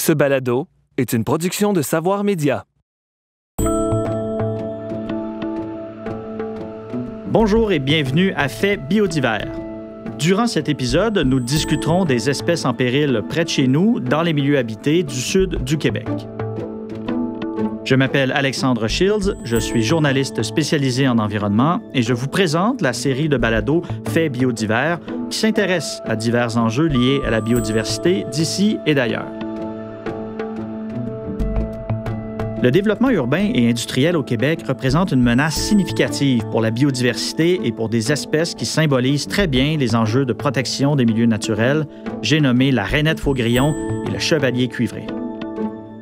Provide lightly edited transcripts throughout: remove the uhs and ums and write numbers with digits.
Ce balado est une production de Savoir Média. Bonjour et bienvenue à Faits biodivers. Durant cet épisode, nous discuterons des espèces en péril près de chez nous, dans les milieux habités du sud du Québec. Je m'appelle Alexandre Shields, je suis journaliste spécialisé en environnement et je vous présente la série de balados Faits biodivers qui s'intéresse à divers enjeux liés à la biodiversité d'ici et d'ailleurs. Le développement urbain et industriel au Québec représente une menace significative pour la biodiversité et pour des espèces qui symbolisent très bien les enjeux de protection des milieux naturels. J'ai nommé la rainette faugrillon et le chevalier cuivré.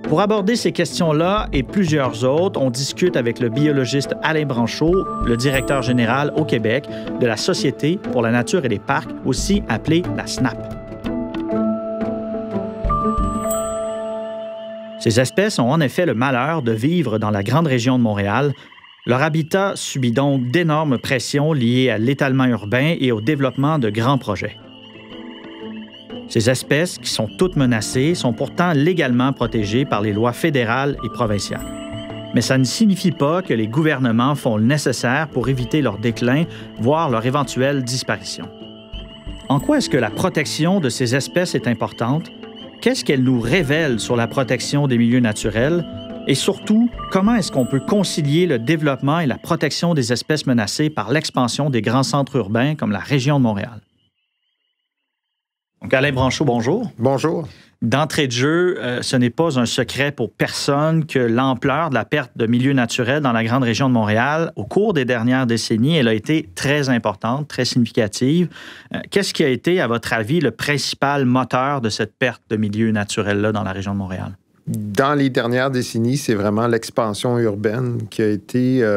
Pour aborder ces questions-là et plusieurs autres, on discute avec le biologiste Alain Branchaud, le directeur général au Québec de la Société pour la nature et les parcs, aussi appelée la SNAP. Ces espèces ont en effet le malheur de vivre dans la grande région de Montréal. Leur habitat subit donc d'énormes pressions liées à l'étalement urbain et au développement de grands projets. Ces espèces, qui sont toutes menacées, sont pourtant légalement protégées par les lois fédérales et provinciales. Mais ça ne signifie pas que les gouvernements font le nécessaire pour éviter leur déclin, voire leur éventuelle disparition. En quoi est-ce que la protection de ces espèces est importante? Qu'est-ce qu'elle nous révèle sur la protection des milieux naturels? Et surtout, comment est-ce qu'on peut concilier le développement et la protection des espèces menacées par l'expansion des grands centres urbains comme la région de Montréal? Donc, Alain Branchaud, bonjour. Bonjour. D'entrée de jeu, ce n'est pas un secret pour personne que l'ampleur de la perte de milieux naturels dans la grande région de Montréal, au cours des dernières décennies, elle a été très importante, très significative. Qu'est-ce qui a été, à votre avis, le principal moteur de cette perte de milieux naturels-là dans la région de Montréal? Dans les dernières décennies, c'est vraiment l'expansion urbaine qui a été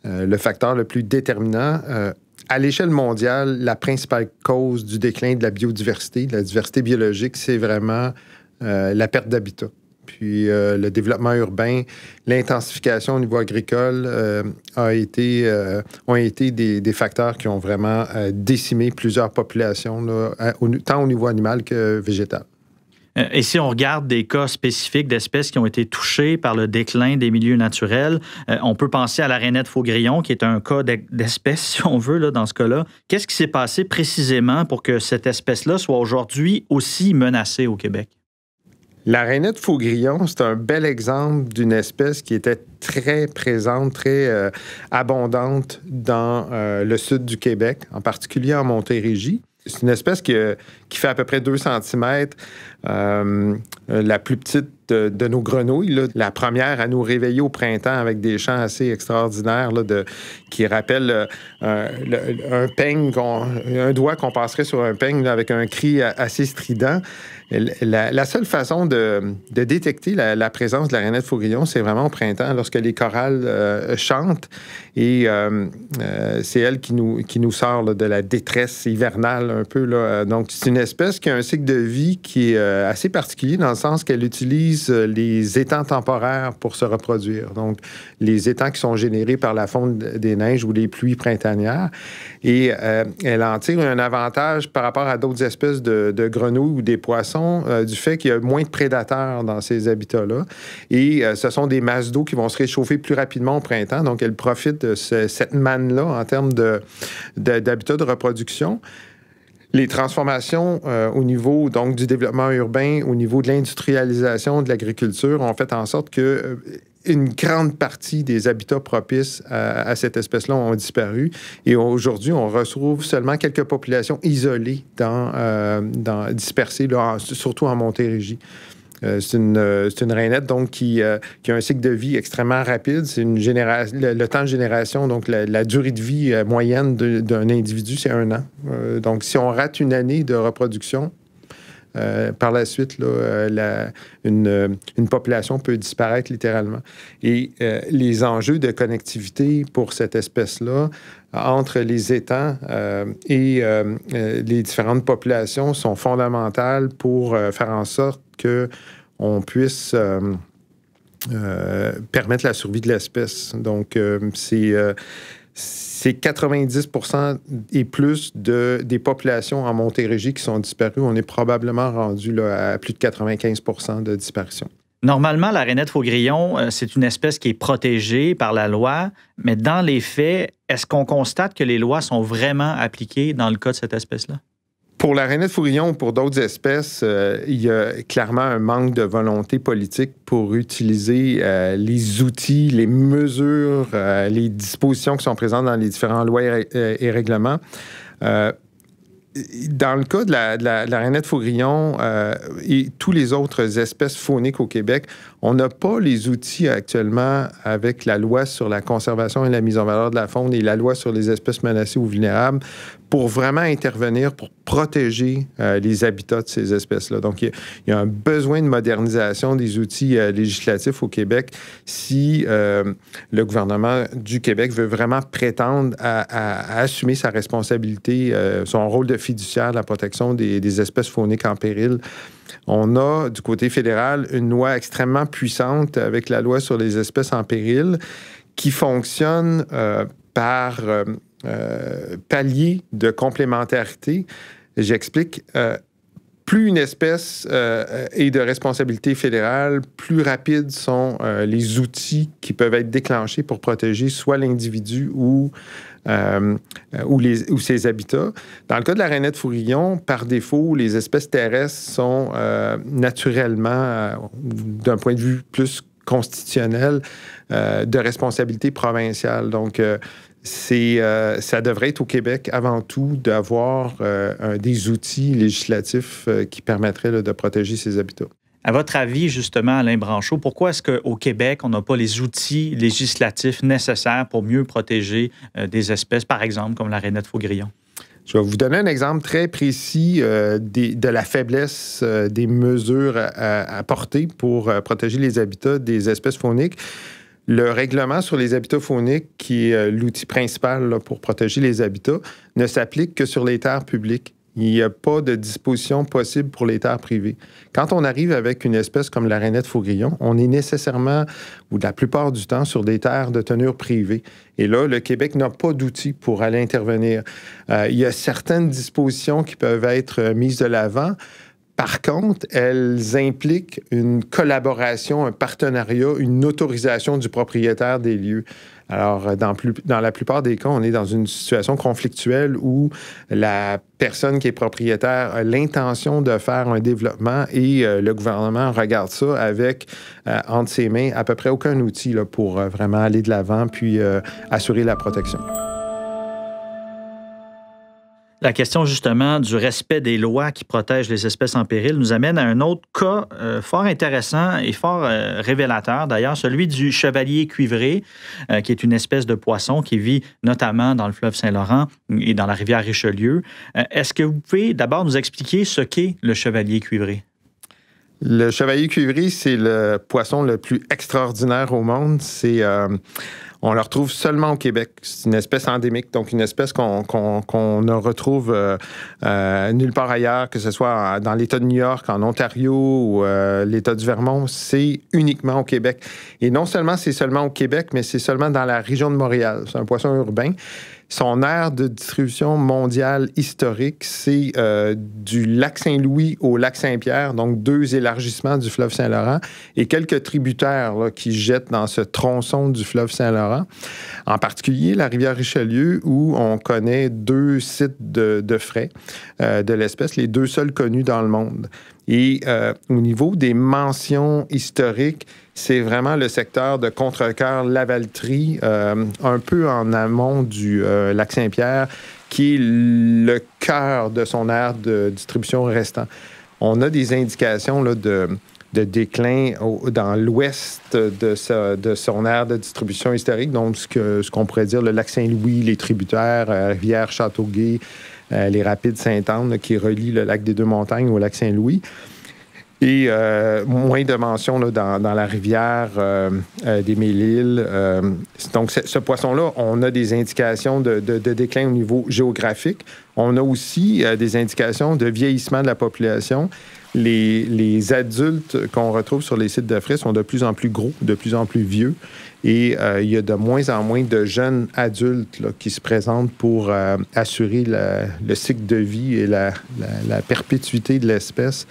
le facteur le plus déterminant. À l'échelle mondiale, la principale cause du déclin de la biodiversité, de la diversité biologique, c'est vraiment la perte d'habitat. Puis le développement urbain, l'intensification au niveau agricole ont été des facteurs qui ont vraiment décimé plusieurs populations, là, tant au niveau animal que végétal. Et si on regarde des cas spécifiques d'espèces qui ont été touchées par le déclin des milieux naturels, on peut penser à la rainette faugrillon, qui est un cas d'espèce, si on veut, là, dans ce cas-là. Qu'est-ce qui s'est passé précisément pour que cette espèce-là soit aujourd'hui aussi menacée au Québec? La rainette faugrillon, c'est un bel exemple d'une espèce qui était très présente, très abondante dans le sud du Québec, en particulier en Montérégie. C'est une espèce qui fait à peu près 2 cm, la plus petite de nos grenouilles, là. La première à nous réveiller au printemps avec des chants assez extraordinaires là, qui rappellent un peigne, un doigt qu'on passerait sur un peigne là, avec un cri assez strident. La seule façon de détecter la présence de la rainette faugrillon, c'est vraiment au printemps, lorsque les corals chantent. Et c'est elle qui nous sort là, de la détresse hivernale un peu, là. Donc, c'est une espèce qui a un cycle de vie qui est assez particulier dans le sens qu'elle utilise les étangs temporaires pour se reproduire. Donc, les étangs qui sont générés par la fonte des neiges ou les pluies printanières. Et elle en tire un avantage par rapport à d'autres espèces de grenouilles ou des poissons du fait qu'il y a moins de prédateurs dans ces habitats-là. Et ce sont des masses d'eau qui vont se réchauffer plus rapidement au printemps. Donc, elle profite de cette manne-là en termes d'habitat de reproduction. Les transformations au niveau donc, du développement urbain, au niveau de l'industrialisation de l'agriculture ont fait en sorte que une grande partie des habitats propices à cette espèce-là ont disparu. Et aujourd'hui, on retrouve seulement quelques populations isolées dispersées, là, surtout en Montérégie. C'est une rainette donc, qui a un cycle de vie extrêmement rapide. C'est le temps de génération, donc la durée de vie moyenne d'un individu, c'est 1 an. Donc, si on rate une année de reproduction, par la suite, là, une population peut disparaître littéralement. Et les enjeux de connectivité pour cette espèce-là, entre les étangs et les différentes populations, sont fondamentales pour faire en sorte qu'on puisse permettre la survie de l'espèce. Donc, c'est 90% et plus des populations en Montérégie qui sont disparues. On est probablement rendu là, à plus de 95% de disparition. Normalement, la rainette faugrillon, c'est une espèce qui est protégée par la loi, mais dans les faits, est-ce qu'on constate que les lois sont vraiment appliquées dans le cas de cette espèce-là? Pour la rainette faugrillon ou pour d'autres espèces, il y a clairement un manque de volonté politique pour utiliser les outils, les mesures, les dispositions qui sont présentes dans les différentes lois et règlements. Dans le cas de la rainette faugrillon et tous les autres espèces fauniques au Québec, on n'a pas les outils actuellement avec la loi sur la conservation et la mise en valeur de la faune et la loi sur les espèces menacées ou vulnérables pour vraiment intervenir, pour protéger les habitats de ces espèces-là. Donc, il y a un besoin de modernisation des outils législatifs au Québec si le gouvernement du Québec veut vraiment prétendre à assumer sa responsabilité, son rôle de fiduciaire de la protection des espèces fauniques en péril. On a, du côté fédéral, une loi extrêmement puissante avec la loi sur les espèces en péril qui fonctionne par palier de complémentarité. J'explique. Plus une espèce est de responsabilité fédérale, plus rapides sont les outils qui peuvent être déclenchés pour protéger soit l'individu ou ses habitats. Dans le cas de la rainette faugrillon, par défaut, les espèces terrestres sont naturellement, d'un point de vue plus constitutionnel, de responsabilité provinciale. Donc, ça devrait être au Québec avant tout d'avoir des outils législatifs qui permettraient là, de protéger ces habitats. À votre avis, justement, Alain Branchot, pourquoi est-ce qu'au Québec, on n'a pas les outils législatifs nécessaires pour mieux protéger des espèces, par exemple, comme la rainette faugrillon? Je vais vous donner un exemple très précis de la faiblesse des mesures à porter pour protéger les habitats des espèces fauniques. Le règlement sur les habitats fauniques, qui est l'outil principal là, pour protéger les habitats, ne s'applique que sur les terres publiques. Il n'y a pas de disposition possible pour les terres privées. Quand on arrive avec une espèce comme la rainette faugrillon, on est nécessairement, ou la plupart du temps, sur des terres de tenure privée. Et là, le Québec n'a pas d'outils pour aller intervenir. Il y a certaines dispositions qui peuvent être mises de l'avant. Par contre, elles impliquent une collaboration, un partenariat, une autorisation du propriétaire des lieux. Alors, dans la plupart des cas, on est dans une situation conflictuelle où la personne qui est propriétaire a l'intention de faire un développement et le gouvernement regarde ça avec, entre ses mains, à peu près aucun outil là, pour vraiment aller de l'avant puis assurer la protection. La question, justement, du respect des lois qui protègent les espèces en péril nous amène à un autre cas fort intéressant et fort révélateur, d'ailleurs, celui du chevalier cuivré, qui est une espèce de poisson qui vit notamment dans le fleuve Saint-Laurent et dans la rivière Richelieu. Est-ce que vous pouvez d'abord nous expliquer ce qu'est le chevalier cuivré? Le chevalier cuivré, c'est le poisson le plus extraordinaire au monde. On le retrouve seulement au Québec. C'est une espèce endémique, donc une espèce qu'on ne retrouve nulle part ailleurs, que ce soit dans l'État de New York, en Ontario ou l'État du Vermont. C'est uniquement au Québec. Et non seulement c'est seulement au Québec, mais c'est seulement dans la région de Montréal. C'est un poisson urbain. Son aire de distribution mondiale historique, c'est du lac Saint-Louis au lac Saint-Pierre, donc 2 élargissements du fleuve Saint-Laurent et quelques tributaires là, qui jettent dans ce tronçon du fleuve Saint-Laurent. En particulier, la rivière Richelieu, où on connaît 2 sites de frais de l'espèce, les 2 seuls connus dans le monde. Et au niveau des mentions historiques, c'est vraiment le secteur de Contrecœur-Lavaltrie, un peu en amont du lac Saint-Pierre, qui est le cœur de son aire de distribution restant. On a des indications là, de déclin dans l'ouest de son aire de distribution historique, donc ce qu'on pourrait dire le lac Saint-Louis, les tributaires, rivière Châteauguay, les rapides Sainte-Anne qui relient le lac des Deux-Montagnes au lac Saint-Louis. Et moins de mentions là, dans la rivière des Mille-Îles. Donc, ce poisson-là, on a des indications de déclin au niveau géographique. On a aussi des indications de vieillissement de la population. Les adultes qu'on retrouve sur les sites de frais sont de plus en plus gros, de plus en plus vieux. Et il y a de moins en moins de jeunes adultes là, qui se présentent pour assurer le cycle de vie et la perpétuité de l'espèce.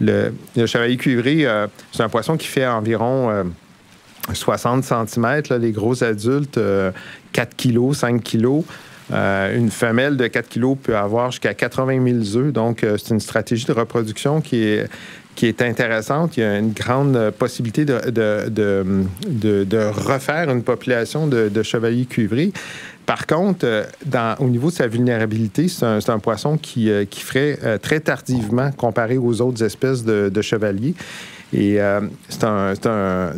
Le chevalier cuivré, c'est un poisson qui fait environ 60 cm. Là, les gros adultes, 4 kg, 5 kg. Une femelle de 4 kg peut avoir jusqu'à 80 000 œufs. Donc, c'est une stratégie de reproduction qui est intéressante. Il y a une grande possibilité de refaire une population de chevaliers cuivrés. Par contre, au niveau de sa vulnérabilité, c'est un poisson qui ferait très tardivement comparé aux autres espèces de chevaliers. Et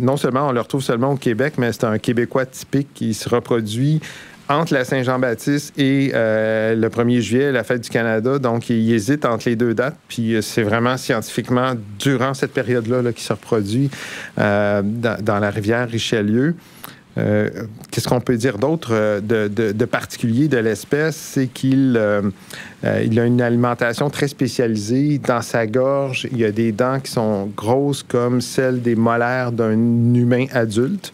non seulement on le retrouve seulement au Québec, mais c'est un Québécois typique qui se reproduit entre la Saint-Jean-Baptiste et le 1er juillet, la fête du Canada. Donc, il hésite entre les deux dates. Puis, c'est vraiment scientifiquement durant cette période-là qu'il se reproduit dans la rivière Richelieu. Qu'est-ce qu'on peut dire d'autre de particulier de l'espèce? C'est qu'il a une alimentation très spécialisée. Dans sa gorge, il y a des dents qui sont grosses comme celles des molaires d'un humain adulte.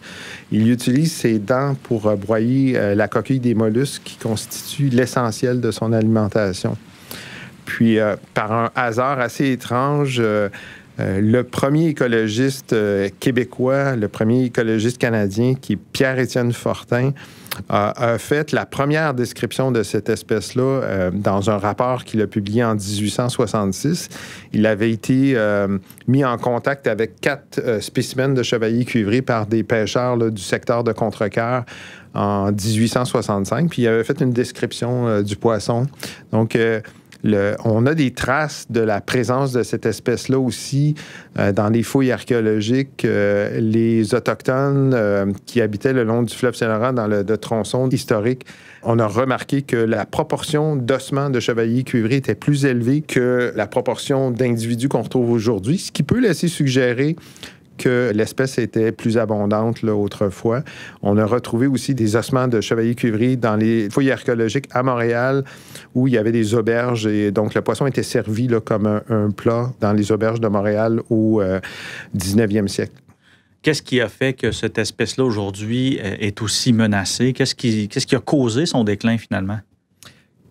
Il utilise ses dents pour broyer la coquille des mollusques qui constitue l'essentiel de son alimentation. Puis, par un hasard assez étrange, le premier écologiste québécois, le premier écologiste canadien, qui est Pierre-Étienne Fortin, a fait la première description de cette espèce-là dans un rapport qu'il a publié en 1866. Il avait été mis en contact avec 4 spécimens de chevaliers cuivrés par des pêcheurs là, du secteur de Contrecoeur en 1865. Puis il avait fait une description du poisson. Donc, on a des traces de la présence de cette espèce-là aussi dans les fouilles archéologiques. Les Autochtones qui habitaient le long du fleuve Saint-Laurent dans le tronçon historique, on a remarqué que la proportion d'ossements de chevaliers cuivrés était plus élevée que la proportion d'individus qu'on retrouve aujourd'hui, ce qui peut laisser suggérer que l'espèce était plus abondante là, autrefois. On a retrouvé aussi des ossements de chevaliers cuivrés dans les fouilles archéologiques à Montréal où il y avait des auberges et donc le poisson était servi là, comme un plat dans les auberges de Montréal au 19e siècle. Qu'est-ce qui a fait que cette espèce-là aujourd'hui est aussi menacée? Qu'est-ce qui a causé son déclin finalement?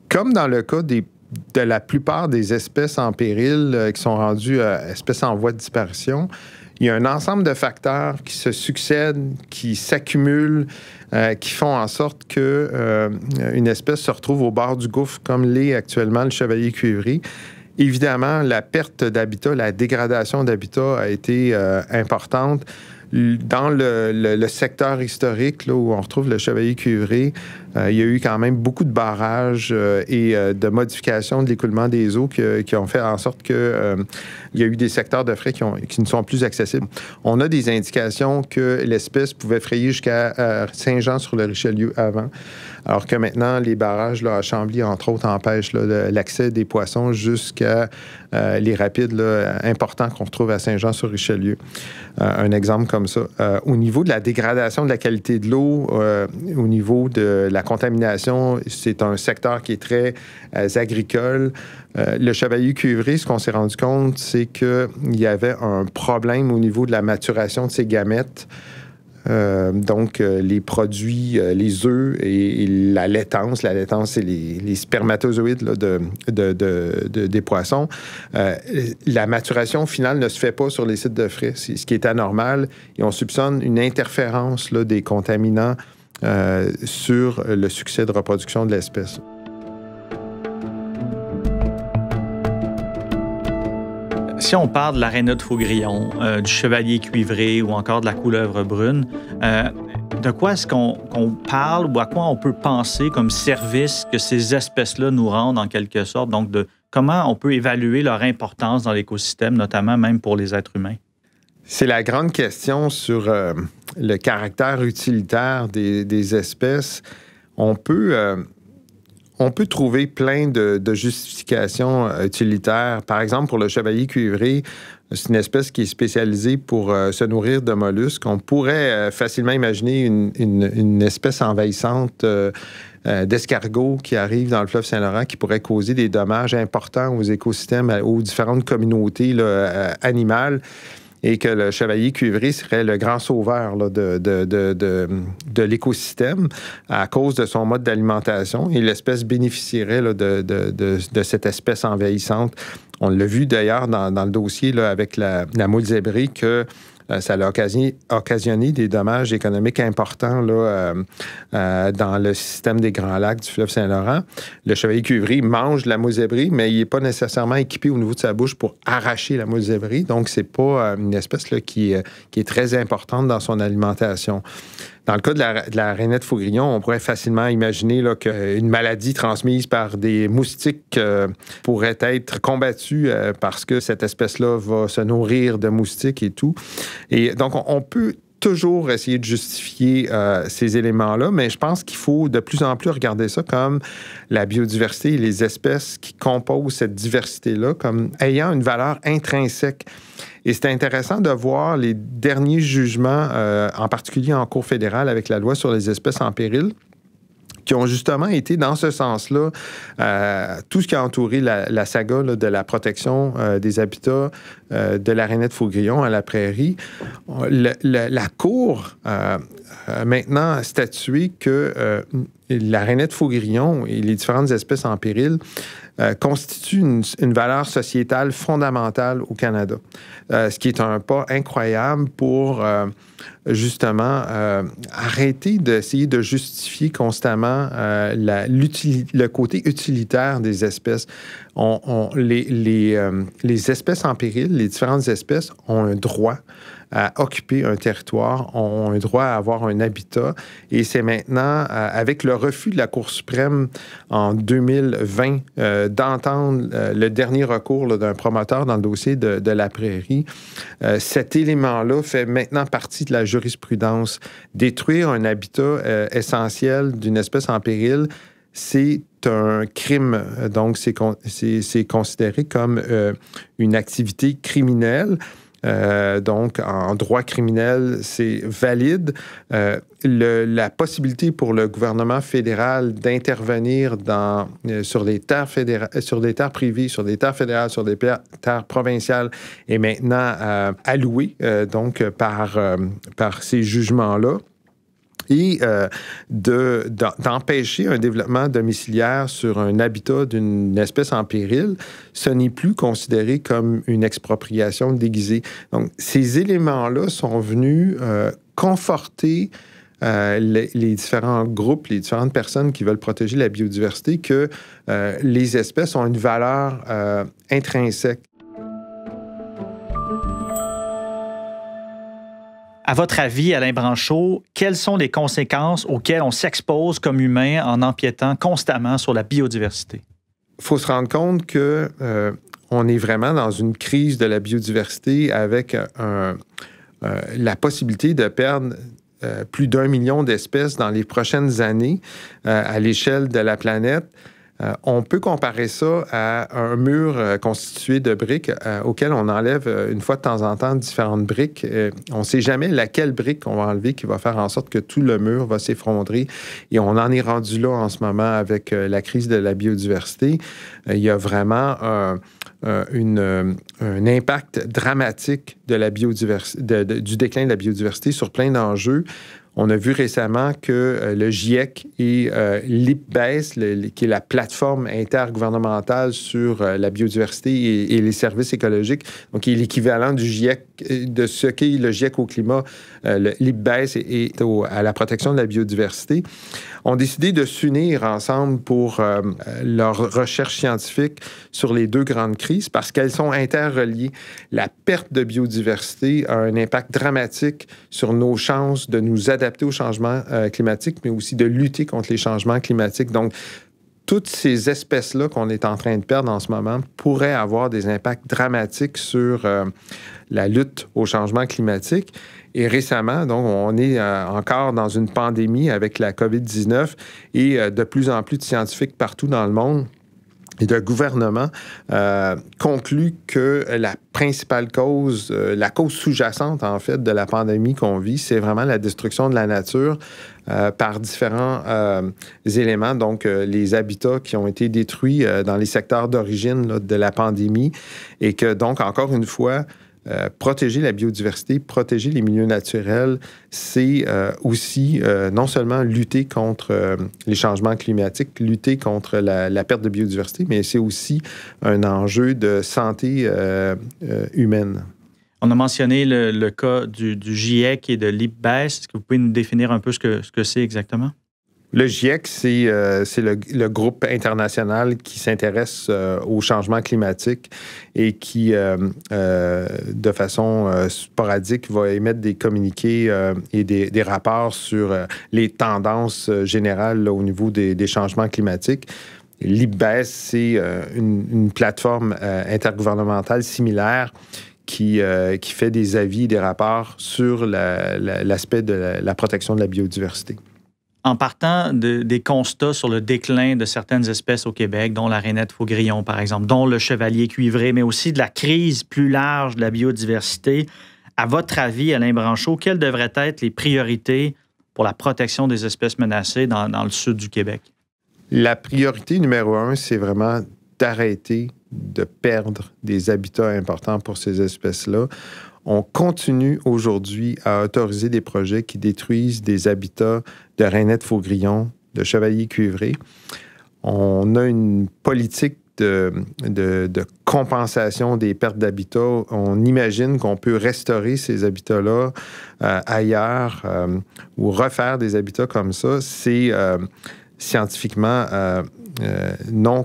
Comme dans le cas de la plupart des espèces en péril qui sont rendues espèces en voie de disparition, il y a un ensemble de facteurs qui se succèdent, qui s'accumulent, qui font en sorte qu'une espèce se retrouve au bord du gouffre, comme l'est actuellement le chevalier cuivré. Évidemment, la perte d'habitat, la dégradation d'habitat a été importante. Dans le secteur historique, là, où on retrouve le chevalier cuivré, il y a eu quand même beaucoup de barrages et de modifications de l'écoulement des eaux qui ont fait en sorte qu'il y a eu des secteurs de frais qui ne sont plus accessibles. On a des indications que l'espèce pouvait frayer jusqu'à Saint-Jean-sur-le-Richelieu avant, alors que maintenant, les barrages là, à Chambly, entre autres, empêchent là, l'accès des poissons jusqu'à les rapides là, importants qu'on retrouve à Saint-Jean-sur-Richelieu. Un exemple comme ça. Au niveau de la dégradation de la qualité de l'eau, au niveau de la contamination, c'est un secteur qui est très agricole. Le chevalier cuivré, ce qu'on s'est rendu compte, c'est qu'il y avait un problème au niveau de la maturation de ses gamètes. Donc, les produits, les œufs et la laitance, c'est les spermatozoïdes là, des poissons. La maturation finale ne se fait pas sur les sites de frais, c'est ce qui est anormal. Et on soupçonne une interférence là, des contaminants sur le succès de reproduction de l'espèce. Si on parle de l'aréna de Faugrillon, du chevalier cuivré ou encore de la couleuvre brune, de quoi est-ce qu'on parle ou à quoi on peut penser comme service que ces espèces-là nous rendent en quelque sorte? Donc, de comment on peut évaluer leur importance dans l'écosystème, notamment même pour les êtres humains? C'est la grande question sur le caractère utilitaire des espèces. On peut On peut trouver plein de justifications utilitaires. Par exemple, pour le chevalier cuivré, c'est une espèce qui est spécialisée pour se nourrir de mollusques. On pourrait facilement imaginer une espèce envahissante d'escargots qui arrive dans le fleuve Saint-Laurent qui pourrait causer des dommages importants aux écosystèmes, aux différentes communautés animales. Et que le chevalier cuivré serait le grand sauveur là, de l'écosystème à cause de son mode d'alimentation. Et l'espèce bénéficierait là, de cette espèce envahissante. On l'a vu d'ailleurs dans le dossier là, avec la moule zébrée que ça a occasionné des dommages économiques importants là, dans le système des Grands Lacs du fleuve Saint-Laurent. Le chevalier cuivré mange de la moule zébrée, mais il n'est pas nécessairement équipé au niveau de sa bouche pour arracher la moule zébrée. Donc, c'est pas une espèce là, qui est très importante dans son alimentation. Dans le cas de la rainette faugrillon, on pourrait facilement imaginer là, qu'une maladie transmise par des moustiques pourrait être combattue parce que cette espèce-là va se nourrir de moustiques et tout. Et donc, on peut toujours essayer de justifier ces éléments-là, mais je pense qu'il faut de plus en plus regarder ça comme la biodiversité et les espèces qui composent cette diversité-là comme ayant une valeur intrinsèque. Et c'est intéressant de voir les derniers jugements, en particulier en Cour fédérale avec la loi sur les espèces en péril, qui ont justement été dans ce sens-là. Tout ce qui a entouré la saga là, de la protection des habitats de la rainette faugrillon à la prairie. La Cour a maintenant statué que la rainette faugrillon et les différentes espèces en péril constituent une valeur sociétale fondamentale au Canada. Ce qui est un pas incroyable pour justement arrêter d'essayer de justifier constamment le côté utilitaire des espèces. Les espèces en péril, les différentes espèces ont un droit à occuper un territoire, ont un droit à avoir un habitat. Et c'est maintenant, avec le refus de la Cour suprême en 2020 d'entendre le dernier recours là, d'un promoteur dans le dossier de la prairie, cet élément-là fait maintenant partie de la jurisprudence. Détruire un habitat essentiel d'une espèce en péril, c'est un crime. Donc, c'est considéré comme une activité criminelle. Donc, en droit criminel, c'est valide. La possibilité pour le gouvernement fédéral d'intervenir sur des terres privées, sur des terres fédérales, sur des terres provinciales est maintenant allouée donc par ces jugements-là. Et d'empêcher un développement domiciliaire sur un habitat d'une espèce en péril, ce n'est plus considéré comme une expropriation déguisée. Donc, ces éléments-là sont venus conforter les différents groupes, les différentes personnes qui veulent protéger la biodiversité, que les espèces ont une valeur intrinsèque. À votre avis, Alain Branchot, quelles sont les conséquences auxquelles on s'expose comme humain en empiétant constamment sur la biodiversité? Il faut se rendre compte que on est vraiment dans une crise de la biodiversité avec la possibilité de perdre plus d'1 million d'espèces dans les prochaines années à l'échelle de la planète. On peut comparer ça à un mur constitué de briques auquel on enlève une fois de temps en temps différentes briques. On ne sait jamais laquelle brique on va enlever qui va faire en sorte que tout le mur va s'effondrer. Et on en est rendu là en ce moment avec la crise de la biodiversité. Il y a vraiment un impact dramatique de la biodiversité, du déclin de la biodiversité sur plein d'enjeux. On a vu récemment que le GIEC et l'IPBES, qui est la plateforme intergouvernementale sur la biodiversité et les services écologiques, donc qui est l'équivalent du GIEC, de ce qu'est le GIEC au climat, l'IPBES est à la protection de la biodiversité, ont décidé de s'unir ensemble pour leur recherche scientifique sur les deux grandes crises parce qu'elles sont interreliées. La perte de biodiversité a un impact dramatique sur nos chances de nous adapter au changement climatique, mais aussi de lutter contre les changements climatiques. Donc, toutes ces espèces-là qu'on est en train de perdre en ce moment pourraient avoir des impacts dramatiques sur la lutte au changement climatique. Et récemment, donc, on est encore dans une pandémie avec la COVID-19 et de plus en plus de scientifiques partout dans le monde et de gouvernements concluent que la principale cause, la cause sous-jacente, en fait, de la pandémie qu'on vit, c'est vraiment la destruction de la nature par différents éléments. Donc, les habitats qui ont été détruits dans les secteurs d'origine là, de la pandémie et que, donc, encore une fois, protéger la biodiversité, protéger les milieux naturels, c'est aussi non seulement lutter contre les changements climatiques, lutter contre la perte de biodiversité, mais c'est aussi un enjeu de santé humaine. On a mentionné le cas du GIEC et de l'IPBES. Est-ce que vous pouvez nous définir un peu ce que c'est exactement? Le GIEC, c'est le groupe international qui s'intéresse au changement climatique et qui, de façon sporadique, va émettre des communiqués et des rapports sur les tendances générales là, au niveau des changements climatiques. L'IPBES, c'est une plateforme intergouvernementale similaire qui fait des avis et des rapports sur l'aspect de la protection de la biodiversité. En partant des constats sur le déclin de certaines espèces au Québec, dont la rainette faugrillon, par exemple, dont le chevalier cuivré, mais aussi de la crise plus large de la biodiversité, à votre avis, Alain Branchot, quelles devraient être les priorités pour la protection des espèces menacées dans le sud du Québec? La priorité numéro 1, c'est vraiment d'arrêter de perdre des habitats importants pour ces espèces-là. On continue aujourd'hui à autoriser des projets qui détruisent des habitats de rainettes faugrillon, de chevaliers cuivrés. On a une politique de compensation des pertes d'habitats. On imagine qu'on peut restaurer ces habitats-là ailleurs ou refaire des habitats comme ça. C'est scientifiquement non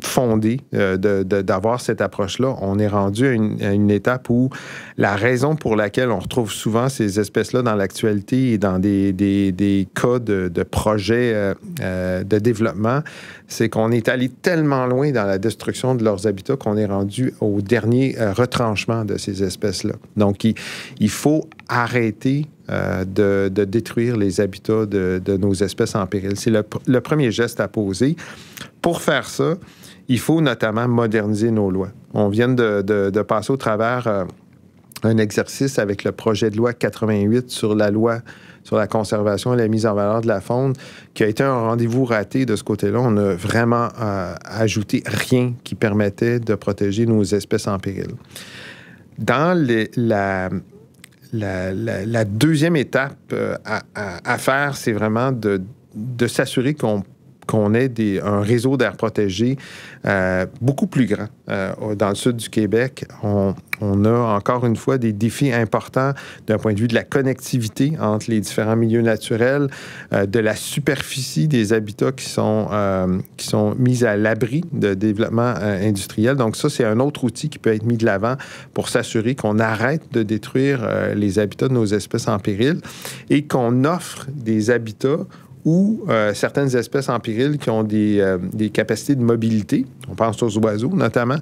fondé d'avoir cette approche-là. On est rendu à une étape où la raison pour laquelle on retrouve souvent ces espèces-là dans l'actualité et dans des cas de projets de développement, c'est qu'on est allé tellement loin dans la destruction de leurs habitats qu'on est rendu au dernier retranchement de ces espèces-là. Donc, il faut arrêter de détruire les habitats de nos espèces en péril. C'est le premier geste à poser. Pour faire ça, il faut notamment moderniser nos lois. On vient de passer au travers un exercice avec le projet de loi 88 sur la loi sur la conservation et la mise en valeur de la faune, qui a été un rendez-vous raté de ce côté-là. On n'a vraiment ajouté rien qui permettait de protéger nos espèces en péril. Dans la deuxième étape à faire, c'est vraiment de s'assurer qu'on ait un réseau d'air protégé beaucoup plus grand. Dans le sud du Québec, on a encore une fois des défis importants d'un point de vue de la connectivité entre les différents milieux naturels, de la superficie des habitats qui sont mis à l'abri de développement industriel. Donc ça, c'est un autre outil qui peut être mis de l'avant pour s'assurer qu'on arrête de détruire les habitats de nos espèces en péril et qu'on offre des habitats où certaines espèces en péril qui ont des capacités de mobilité, on pense aux oiseaux notamment,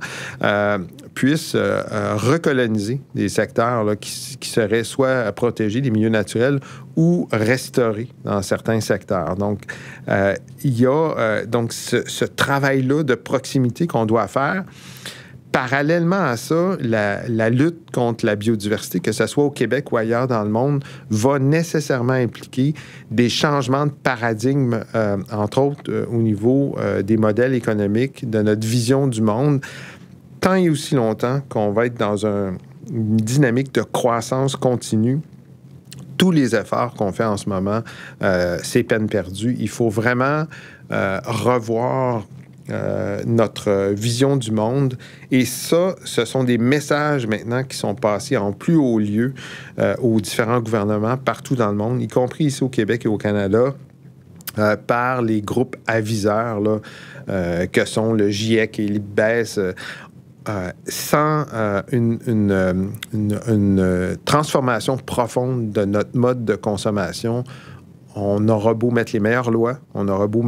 puissent recoloniser des secteurs là, qui seraient soit protégés des milieux naturels ou restaurés dans certains secteurs. Donc, il y a donc ce travail-là de proximité qu'on doit faire. Parallèlement à ça, la lutte contre la biodiversité, que ce soit au Québec ou ailleurs dans le monde, va nécessairement impliquer des changements de paradigme, entre autres au niveau des modèles économiques, de notre vision du monde, tant et aussi longtemps qu'on va être dans une dynamique de croissance continue. Tous les efforts qu'on fait en ce moment, c'est peine perdue. Il faut vraiment revoir notre vision du monde. Et ça, ce sont des messages maintenant qui sont passés en plus haut lieu aux différents gouvernements partout dans le monde, y compris ici au Québec et au Canada, par les groupes aviseurs là, que sont le GIEC et l'IPBES. Sans une transformation profonde de notre mode de consommation, on aura beau mettre les meilleures lois, on aura beau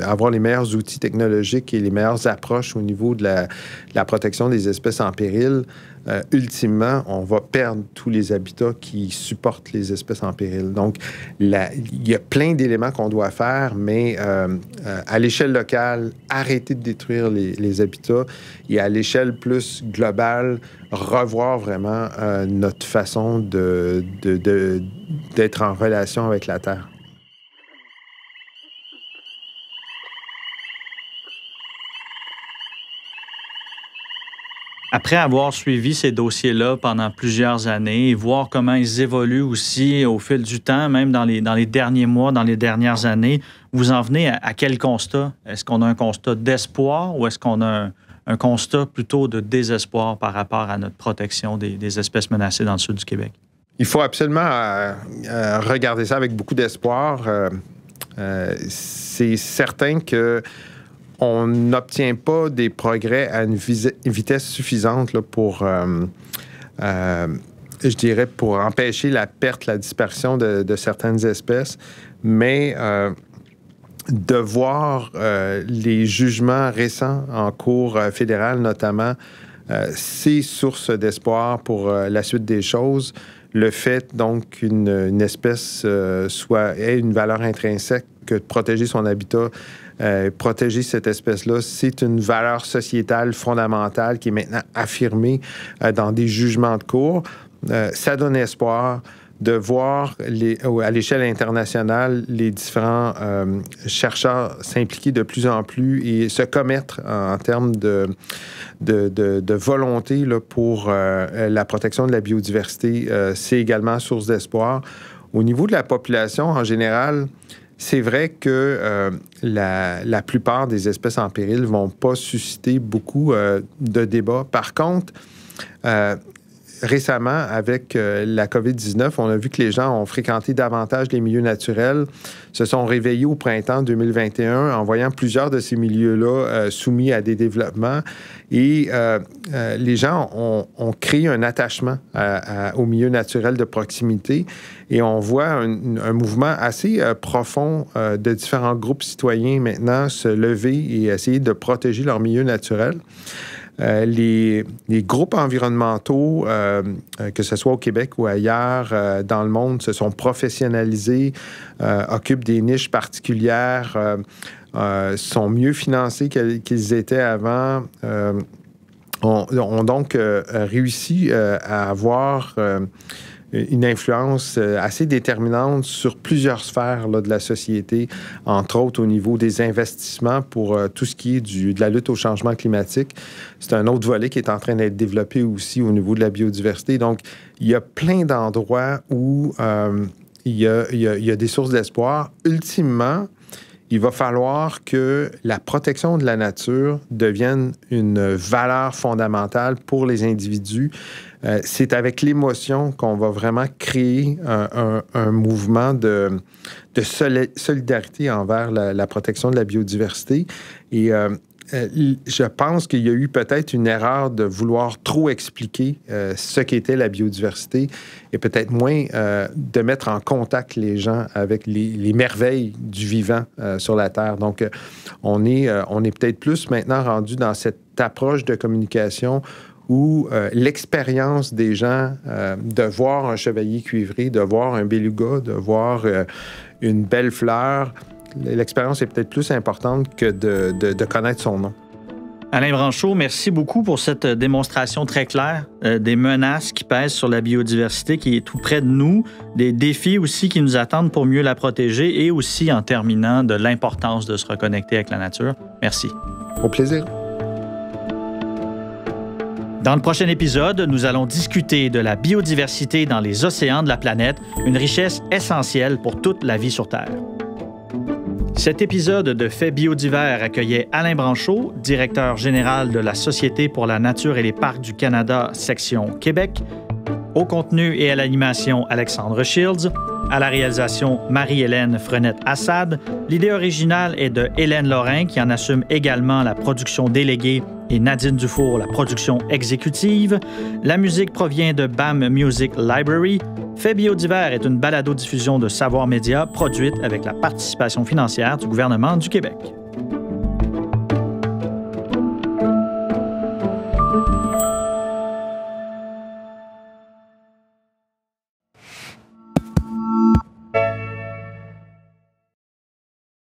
avoir les meilleurs outils technologiques et les meilleures approches au niveau de la protection des espèces en péril, ultimement, on va perdre tous les habitats qui supportent les espèces en péril. Donc, il y a plein d'éléments qu'on doit faire, mais à l'échelle locale, arrêter de détruire les habitats et à l'échelle plus globale, revoir vraiment notre façon d'être en relation avec la Terre. Après avoir suivi ces dossiers-là pendant plusieurs années et voir comment ils évoluent aussi au fil du temps, même dans les derniers mois, dans les dernières années, vous en venez à quel constat? Est-ce qu'on a un constat d'espoir ou est-ce qu'on a un constat plutôt de désespoir par rapport à notre protection des espèces menacées dans le sud du Québec? Il faut absolument regarder ça avec beaucoup d'espoir. C'est certain que on n'obtient pas des progrès à une vitesse suffisante là, pour empêcher la perte, la dispersion de certaines espèces, mais de voir les jugements récents en cour fédérale, notamment, c'est source d'espoir pour la suite des choses. Le fait, donc, qu'une espèce ait une valeur intrinsèque que de protéger son habitat, protéger cette espèce-là, c'est une valeur sociétale fondamentale qui est maintenant affirmée dans des jugements de cour. Ça donne espoir de voir à l'échelle internationale les différents chercheurs s'impliquer de plus en plus et se commettre en termes de volonté là, pour la protection de la biodiversité. C'est également source d'espoir. Au niveau de la population, en général, c'est vrai que la plupart des espèces en péril ne vont pas susciter beaucoup de débats. Par contre, récemment, avec la COVID-19, on a vu que les gens ont fréquenté davantage les milieux naturels, se sont réveillés au printemps 2021 en voyant plusieurs de ces milieux-là soumis à des développements. Et les gens ont créé un attachement aux milieux naturels de proximité. Et on voit un mouvement assez profond de différents groupes citoyens maintenant se lever et essayer de protéger leur milieu naturel. Les groupes environnementaux, que ce soit au Québec ou ailleurs dans le monde, se sont professionnalisés, occupent des niches particulières, sont mieux financés qu'ils étaient avant, ont donc réussi à avoir une influence assez déterminante sur plusieurs sphères là, de la société, entre autres au niveau des investissements pour tout ce qui est de la lutte au changement climatique. C'est un autre volet qui est en train d'être développé aussi au niveau de la biodiversité. Donc, il y a plein d'endroits où il y a des sources d'espoir. Ultimement, il va falloir que la protection de la nature devienne une valeur fondamentale pour les individus. C'est avec l'émotion qu'on va vraiment créer un mouvement de solidarité envers la protection de la biodiversité. Et je pense qu'il y a eu peut-être une erreur de vouloir trop expliquer ce qu'était la biodiversité et peut-être moins de mettre en contact les gens avec les merveilles du vivant sur la Terre. Donc, on est peut-être plus maintenant rendu dans cette approche de communication où l'expérience des gens de voir un chevalier cuivré, de voir un beluga, de voir une belle fleur, l'expérience est peut-être plus importante que de connaître son nom. Alain Branchaud, merci beaucoup pour cette démonstration très claire des menaces qui pèsent sur la biodiversité qui est tout près de nous, des défis aussi qui nous attendent pour mieux la protéger et aussi, en terminant, de l'importance de se reconnecter avec la nature. Merci. Au plaisir. Dans le prochain épisode, nous allons discuter de la biodiversité dans les océans de la planète, une richesse essentielle pour toute la vie sur Terre. Cet épisode de Faits biodivers accueillait Alain Branchaud, directeur général de la Société pour la nature et les parcs du Canada, section Québec. Au contenu et à l'animation, Alexandre Shields. À la réalisation, Marie-Hélène Frenette-Assad. L'idée originale est de Hélène Lorrain, qui en assume également la production déléguée, et Nadine Dufour, la production exécutive. La musique provient de BAM Music Library. Fait biodivers est une balado-diffusion de Savoir Média produite avec la participation financière du gouvernement du Québec.